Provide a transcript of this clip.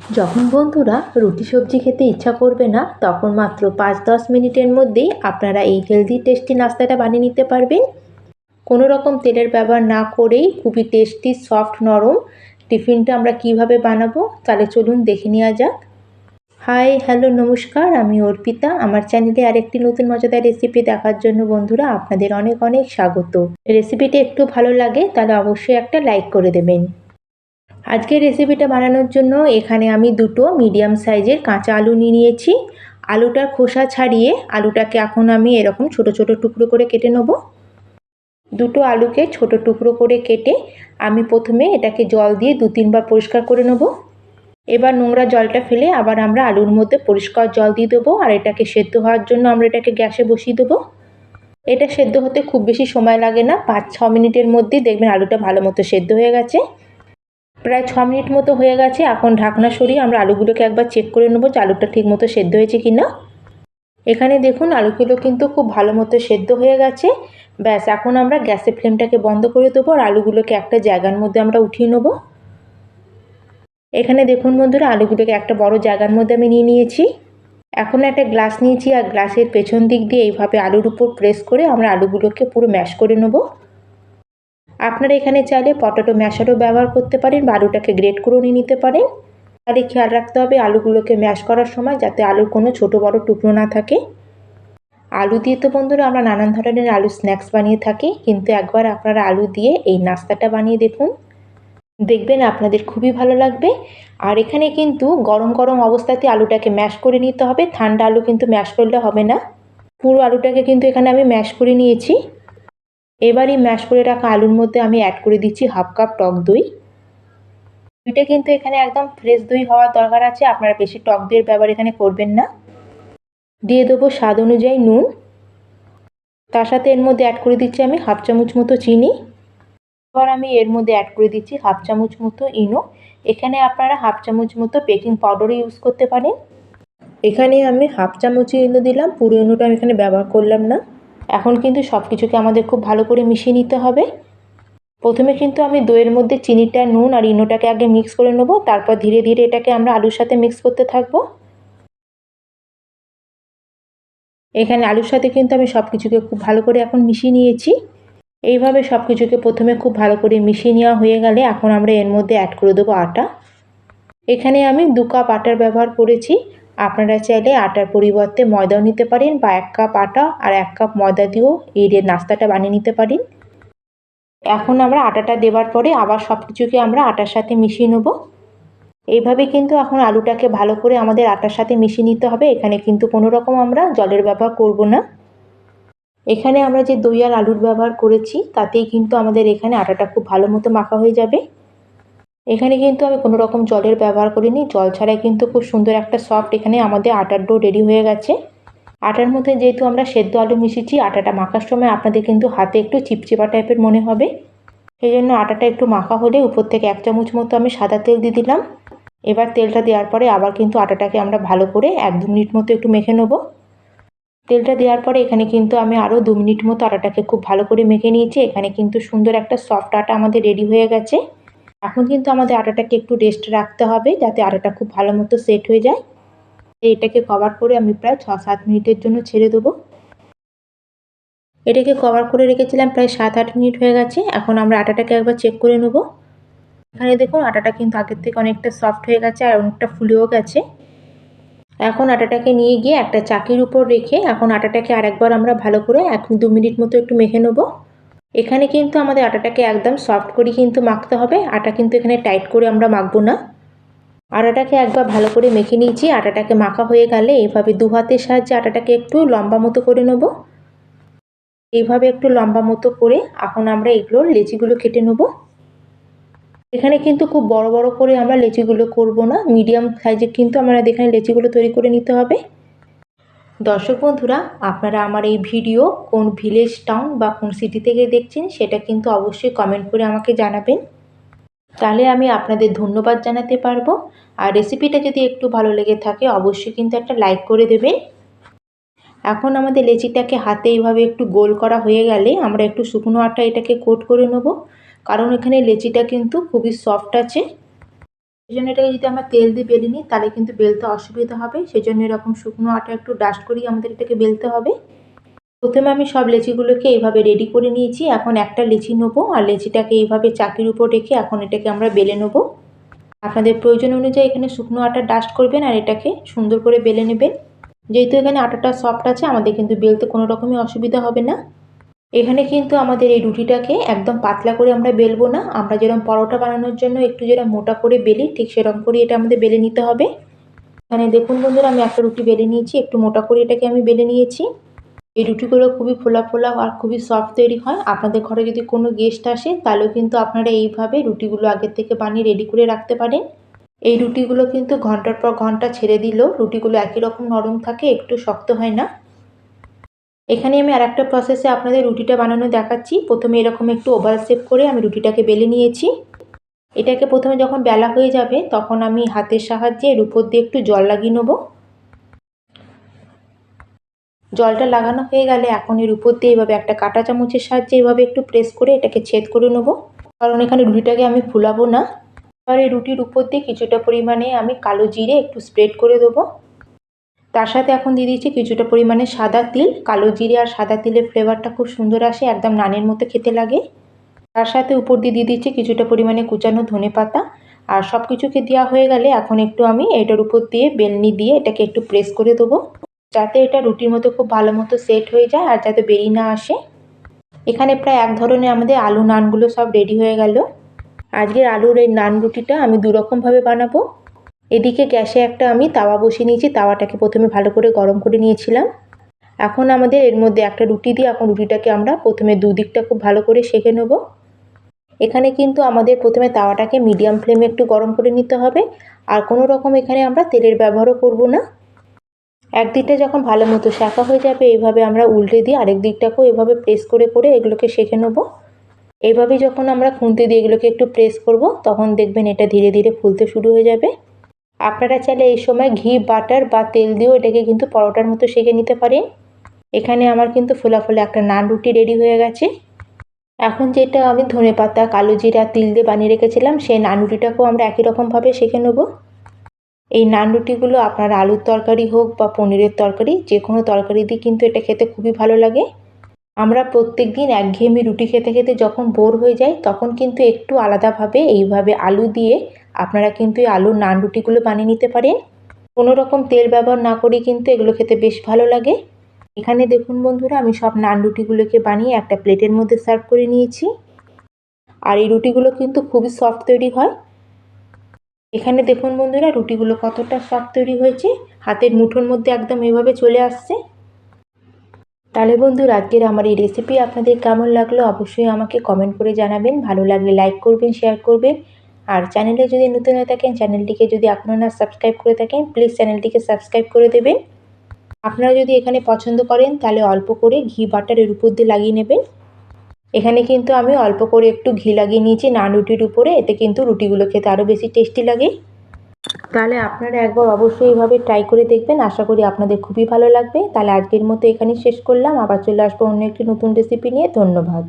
যখন বন্ধুরা রুটি সবজি খেতে ইচ্ছা করবে না, তখন মাত্র 5-10 মিনিটের মধ্যেই আপনারা এই হেলদি টেস্টি নাস্তাটা বানিয়ে নিতে পারবেন। কোনো রকম তেলের ব্যবহার না করেই খুবই টেস্টি সফট নরম টিফিনটা আমরা কিভাবে বানাবো, তাহলে চলুন দেখে নেওয়া যাক। হাই, হ্যালো, নমস্কার, আমি অর্পিতা। আমার চ্যানেলে আরেকটি নতুন মজাদার রেসিপি দেখার জন্য বন্ধুরা আপনাদের অনেক অনেক স্বাগত। রেসিপিটি একটু ভালো লাগে তাহলে অবশ্যই একটা লাইক করে দেবেন। আজকের রেসিপিটা বানানোর জন্য এখানে আমি দুটো মিডিয়াম সাইজের কাঁচা আলু নিয়ে নিয়েছি। আলুটার খোসা ছাড়িয়ে আলুটাকে এখন আমি এরকম ছোট ছোট টুকরো করে কেটে নেব। দুটো আলুকে ছোট টুকরো করে কেটে আমি প্রথমে এটাকে জল দিয়ে 2-3 বার পরিষ্কার করে নেব। এবার নোংরা জলটা ফেলে আবার আমরা আলুর মধ্যে পরিষ্কার জল দিয়ে দেবো, আর এটাকে সেদ্ধ হওয়ার জন্য আমরা এটাকে গ্যাসে বসিয়ে দেবো। এটা সেদ্ধ হতে খুব বেশি সময় লাগে না, 5-6 মিনিটের মধ্যেই দেখবেন আলুটা ভালো মতো সেদ্ধ হয়ে গেছে। প্রায় 6 মিনিট মতো হয়ে গেছে। এখন ঢাকনা সরিয়ে আমরা আলুগুলোকে একবার চেক করে নেবো যে আলুটা ঠিক মতো সেদ্ধ হয়েছে কি না। এখানে দেখুন আলুগুলো কিন্তু খুব ভালো মতো সেদ্ধ হয়ে গেছে। ব্যাস, এখন আমরা গ্যাসের ফ্লেমটাকে বন্ধ করে দেবো আর আলুগুলোকে একটা জায়গার মধ্যে আমরা উঠিয়ে নেবো। এখানে দেখুন বন্ধুরা, আলুগুলোকে একটা বড় জায়গার মধ্যে আমি নিয়ে নিয়েছি। এখন একটা গ্লাস নিয়েছি আর গ্লাসের পেছন দিক দিয়ে এইভাবে আলুর উপর প্রেস করে আমরা আলুগুলোকে পুরো ম্যাশ করে নেবো। আপনারা এখানে চাইলে পটেটো ম্যাশারও ব্যবহার করতে পারেন বা আলুটাকে গ্রেট করেও নিয়ে নিতে পারেন। তাহলে খেয়াল রাখতে হবে আলুগুলোকে ম্যাশ করার সময় যাতে আলুর কোনো ছোট বড় টুকরো না থাকে। আলু দিয়ে তো বন্ধুরা আমরা নানান ধরনের আলু স্ন্যাক্স বানিয়ে থাকি, কিন্তু একবার আপনারা আলু দিয়ে এই নাস্তাটা বানিয়ে দেখুন, দেখবেন আপনাদের খুবই ভালো লাগবে। আর এখানে কিন্তু গরম গরম অবস্থাতে আলুটাকে ম্যাশ করে নিতে হবে, ঠান্ডা আলু কিন্তু ম্যাশ করলে হবে না। পুরো আলুটাকে কিন্তু এখানে আমি ম্যাশ করে নিয়েছি। এবার এই ম্যাশ করে রাখা আলুর মধ্যে আমি অ্যাড করে দিচ্ছি 1/2 কাপ টক দই। দইটা কিন্তু এখানে একদম ফ্রেশ দই হওয়ার দরকার আছে, আপনারা বেশি টক দইয়ের ব্যবহার এখানে করবেন না। দিয়ে দেবো স্বাদ অনুযায়ী নুন। তার সাথে এর মধ্যে অ্যাড করে দিচ্ছি আমি 1/2 চামচ মতো চিনি। এবার আমি এর মধ্যে অ্যাড করে দিচ্ছি 1/2 চামচ মতো ইনো। এখানে আপনারা 1/2 চামচ মতো বেকিং পাউডারও ইউজ করতে পারেন। এখানে আমি 1/2 চামচই ইনো দিলাম, পুরো ইনোটা আমি এখানে ব্যবহার করলাম না। এখন কিন্তু সব কিছুকে আমাদের খুব ভালো করে মিশিয়ে নিতে হবে। প্রথমে কিন্তু আমি দইয়ের মধ্যে চিনিটা, নুন আর ইনোটাকে আগে মিক্স করে নেব, তারপর ধীরে ধীরে এটাকে আমরা আলুর সাথে মিক্স করতে থাকবো। এখানে আলুর সাথে কিন্তু আমি সব কিছুকে খুব ভালো করে এখন মিশিয়ে নিয়েছি। এইভাবে সব কিছুকে প্রথমে খুব ভালো করে মিশিয়ে নেওয়া হয়ে গেলে এখন আমরা এর মধ্যে অ্যাড করে দেবো আটা। এখানে আমি 2 কাপ আটার ব্যবহার করেছি। আপনারা চাইলে আটার পরিবর্তে ময়দাও নিতে পারেন বা 1 কাপ আটা আর 1 কাপ ময়দা দিয়েও এই নাস্তাটা বানিয়ে নিতে পারেন। এখন আমরা আটাটা দেওয়ার পরে আবার সব কিছুকে আমরা আটার সাথে মিশিয়ে নেব। এইভাবে কিন্তু এখন আলুটাকে ভালো করে আমাদের আটার সাথে মিশিয়ে নিতে হবে। এখানে কিন্তু কোনো রকম আমরা জলের ব্যবহার করব না। এখানে আমরা যে দই আর আলুর ব্যবহার করেছি তাতেই কিন্তু আমাদের এখানে আটাটা খুব ভালো মতো মাখা হয়ে যাবে। এখানে কিন্তু আমি কোনো রকম জলের ব্যবহার করিনি, জল ছাড়াই কিন্তু খুব সুন্দর একটা সফট এখানে আমাদের আটার ডো রেডি হয়ে গেছে। আটার মধ্যে যেহেতু আমরা সেদ্ধ আলু মিশিয়েছি, আটাটা মাখার সময় আপনাদের কিন্তু হাতে একটু চিপচিপা টাইপের মনে হবে। সেই জন্য আটাটা একটু মাখা হলে উপর থেকে 1 চামচ মতো আমি সাদা তেল দিয়ে দিলাম। এবার তেলটা দেওয়ার পরে আবার কিন্তু আটাটাকে আমরা ভালো করে 1-2 মিনিট মতো একটু মেখে নেব। তেলটা দেওয়ার পরে এখানে কিন্তু আমি আরও 2 মিনিট মতো আটাটাকে খুব ভালো করে মেখে নিয়েছি। এখানে কিন্তু সুন্দর একটা সফট আটা আমাদের রেডি হয়ে গেছে। এখন কিন্তু আমাদের আটাটাকে একটু রেস্ট রাখতে হবে যাতে আটাটা খুব ভালো মতো সেট হয়ে যায়। এটাকে কভার করে আমি প্রায় 6-7 মিনিটের জন্য ছেড়ে দেবো। এটাকে কভার করে রেখেছিলাম, প্রায় 7-8 মিনিট হয়ে গেছে। এখন আমরা আটাটাকে একবার চেক করে নেব। এখানে দেখুন আটাটা কিন্তু আগের থেকে অনেকটা সফট হয়ে গেছে আর অনেকটা ফুলেও গেছে। এখন আটাটাকে নিয়ে গিয়ে একটা চাকির উপর রেখে এখন আটাটাকে আরেকবার আমরা ভালো করে 1-2 মিনিট মতো একটু মেখে নেব। এখানে কিন্তু আমাদের আটাটাকে একদম সফট করে কিন্তু মাখতে হবে, আটা কিন্তু এখানে টাইট করে আমরা মাখবো না। আটাটাকে একবার ভালো করে মেখে নিয়েছি। আটাটাকে মাখা হয়ে গেলে এইভাবে 2 হাতের সাহায্যে আটাটাকে একটু লম্বা মতো করে নেব। এইভাবে একটু লম্বা মতো করে এখন আমরা এগুলোর লেচিগুলো কেটে নেব। এখানে কিন্তু খুব বড় বড় করে আমরা লেচিগুলো করব না, মিডিয়াম সাইজে কিন্তু আমরা এখানে লেচিগুলো তৈরি করে নিতে হবে। দর্শক বন্ধুরা, আপনারা আমার এই ভিডিও কোন ভিলেজ, টাউন বা কোন সিটি থেকে দেখছেন সেটা কিন্তু অবশ্যই কমেন্ট করে আমাকে জানাবেন, তাহলে আমি আপনাদের ধন্যবাদ জানাতে পারবো। আর রেসিপিটা যদি একটু ভালো লেগে থাকে অবশ্যই কিন্তু একটা লাইক করে দেবেন। এখন আমাদের লেচিটাকে হাতে এইভাবে একটু গোল করা হয়ে গেলে আমরা একটু শুকনো আটা এটাকে কোট করে নেব, কারণ এখানে লেচিটা কিন্তু খুবই সফট আছে। সেই জন্য এটাকে যদি আমরা তেল দিয়ে বেলে নিই তাহলে কিন্তু বেলতে অসুবিধা হবে, সেই জন্য এরকম শুকনো আটা একটু ডাস্ট করেই আমাদের এটাকে বেলতে হবে। প্রথমে আমি সব লেচিগুলোকে এইভাবে রেডি করে নিয়েছি। এখন একটা লেচি নেবো আর লেচিটাকে এইভাবে চাকির উপর রেখে এখন এটাকে আমরা বেলে নেবো। আপনাদের প্রয়োজন অনুযায়ী এখানে শুকনো আটা ডাস্ট করবেন আর এটাকে সুন্দর করে বেলে নেবেন। যেহেতু এখানে আটাটা সফট আছে আমাদের কিন্তু বেলতে কোনো রকমই অসুবিধা হবে না। এখানে কিন্তু আমাদের এই রুটিটাকে একদম পাতলা করে আমরা বেলবো না, আমরা যেরকম পরোটা বানানোর জন্য একটু যেরকম মোটা করে বেলি ঠিক সেরকম করে এটা আমাদের বেলে নিতে হবে। এখানে দেখুন বন্ধুরা, আমি একটা রুটি বেলে নিয়েছি, একটু মোটা করে এটাকে আমি বেলে নিয়েছি। এই রুটিগুলো খুবই ফোলা ফোলা আর খুবই সফট তৈরি হয়। আপনাদের ঘরে যদি কোনো গেস্ট আসে তাহলেও কিন্তু আপনারা এইভাবে রুটিগুলো আগের থেকে বানিয়ে রেডি করে রাখতে পারেন। এই রুটিগুলো কিন্তু ঘন্টার পর ঘন্টা ছেড়ে দিলেও রুটিগুলো একই রকম নরম থাকে, একটু শক্ত হয় না। এখানে আমি আরেকটা প্রসেসে আপনাদের রুটিটা বানানো দেখাচ্ছি। প্রথমে এরকম একটু ওভাল শেপ করে আমি রুটিটাকে বেলে নিয়েছি। এটাকে প্রথমে যখন বেলা হয়ে যাবে তখন আমি হাতের সাহায্যে এর উপর দিয়ে একটু জল লাগিয়ে নেব। জলটা লাগানো হয়ে গেলে এখন এর উপর দিয়ে এইভাবে একটা কাঁটা চামচের সাহায্যে এইভাবে একটু প্রেস করে এটাকে ছেদ করে নেব, কারণ এখানে রুটিটাকে আমি ফুলাবো না। এবার এই রুটির উপর দিয়ে কিছুটা পরিমাণে আমি কালো জিরে একটু স্প্রেড করে দেবো। তার সাথে এখন দিয়ে দিচ্ছি কিছুটা পরিমাণে সাদা তিল। কালো জিরে আর সাদা তিলের ফ্লেভারটা খুব সুন্দর আসে, একদম নানের মতো খেতে লাগে। তার সাথে উপর দিয়ে দিচ্ছি কিছুটা পরিমাণে কুচানো ধনেপাতা। আর সব কিছুকে দেওয়া হয়ে গেলে এখন একটু আমি এটার উপর দিয়ে বেলনি দিয়ে এটাকে একটু প্রেস করে দেবো, যাতে এটা রুটির মতো খুব ভালো মতো সেট হয়ে যায় আর যাতে বেরিয়ে না আসে। এখানে প্রায় এক ধরনের আমাদের আলু নানগুলো সব রেডি হয়ে গেল। আজকের আলুর এই নান রুটিটা আমি দুরকমভাবে বানাবো। এদিকে গ্যাসে একটা আমি তাওয়া বসিয়ে নিয়েছি, তাওয়াটাকে প্রথমে ভালো করে গরম করে নিয়েছিলাম। এখন আমাদের এর মধ্যে একটা রুটি দিয়ে এখন রুটিটাকে আমরা প্রথমে দুদিকটা খুব ভালো করে সেঁকে নেব। এখানে কিন্তু আমাদের প্রথমে তাওয়াটাকে মিডিয়াম ফ্লেমে একটু গরম করে নিতে হবে, আর কোনো রকম এখানে আমরা তেলের ব্যবহারও করব না। একদিকটা যখন ভালো মতো সেঁকা হয়ে যাবে এইভাবে আমরা উল্টে দিয়ে আরেক দিকটাকেও এভাবে প্রেস করে করে এগুলোকে সেঁকে নেব। এইভাবে যখন আমরা খুন্তি দিয়ে এগুলোকে একটু প্রেস করব তখন দেখবেন এটা ধীরে ধীরে ফুলতে শুরু হয়ে যাবে। আপনারা চাইলে এই সময় ঘি, বাটার বা তেল দিয়েও এটাকে কিন্তু পরোটার মতো সেঁকে নিতে পারেন। এখানে আমার কিন্তু ফোলা ফোলা একটা নান রুটি রেডি হয়ে গেছে। এখন যেটা আমি ধনেপাতা, কালো জিরা, তিল দিয়ে বানিয়ে রেখেছিলাম সেই নান রুটিটাকেও আমরা একই রকমভাবে সেঁকে নেব। এই নান রুটিগুলো আপনার আলুর তরকারি হোক বা পনিরের তরকারি, যে কোনো তরকারি দিয়ে কিন্তু এটা খেতে খুবই ভালো লাগে। আমরা প্রত্যেক দিন একঘেয়েমি রুটি খেতে খেতে যখন বোর হয়ে যাই তখন কিন্তু একটু আলাদাভাবে এইভাবে আলু দিয়ে আপনারা কিন্তু এই আলুর নান রুটিগুলো বানিয়ে নিতে পারেন। কোনো রকম তেল ব্যবহার না করেই কিন্তু এগুলো খেতে বেশ ভালো লাগে। এখানে দেখুন বন্ধুরা, আমি সব নান রুটিগুলোকে বানিয়ে একটা প্লেটের মধ্যে সার্ভ করে নিয়েছি। আর এই রুটিগুলো কিন্তু খুবই সফট তৈরি হয়। এখানে দেখুন বন্ধুরা রুটিগুলো কতটা সফট তৈরি হয়েছে, হাতের মুঠোর মধ্যে একদম এভাবে চলে আসছে। তাহলে বন্ধুরা আজকের আমার এই রেসিপি আপনাদের কেমন লাগলো অবশ্যই আমাকে কমেন্ট করে জানাবেন। ভালো লাগলে লাইক করবেন, শেয়ার করবেন। আর চ্যানেলে যদি নতুন হয়ে থাকেন, চ্যানেলটিকে যদি এখনও না সাবস্ক্রাইব করে থাকেন প্লিজ চ্যানেলটিকে সাবস্ক্রাইব করে দেবেন। আপনারা যদি এখানে পছন্দ করেন তাহলে অল্প করে ঘি বাটারের উপর দিয়ে লাগিয়ে নেবেন। এখানে কিন্তু আমি অল্প করে একটু ঘি লাগিয়ে নিয়েছি নান রুটির উপরে, এতে কিন্তু রুটিগুলো খেতে আরও বেশি টেস্টি লাগে। তাহলে আপনারা একবার অবশ্যই এইভাবে ট্রাই করে দেখবেন, আশা করি আপনাদের খুবই ভালো লাগবে। তাহলে আজকের মতো এখানেই শেষ করলাম, আবার চলে আসবো অন্য একটি নতুন রেসিপি নিয়ে। ধন্যবাদ।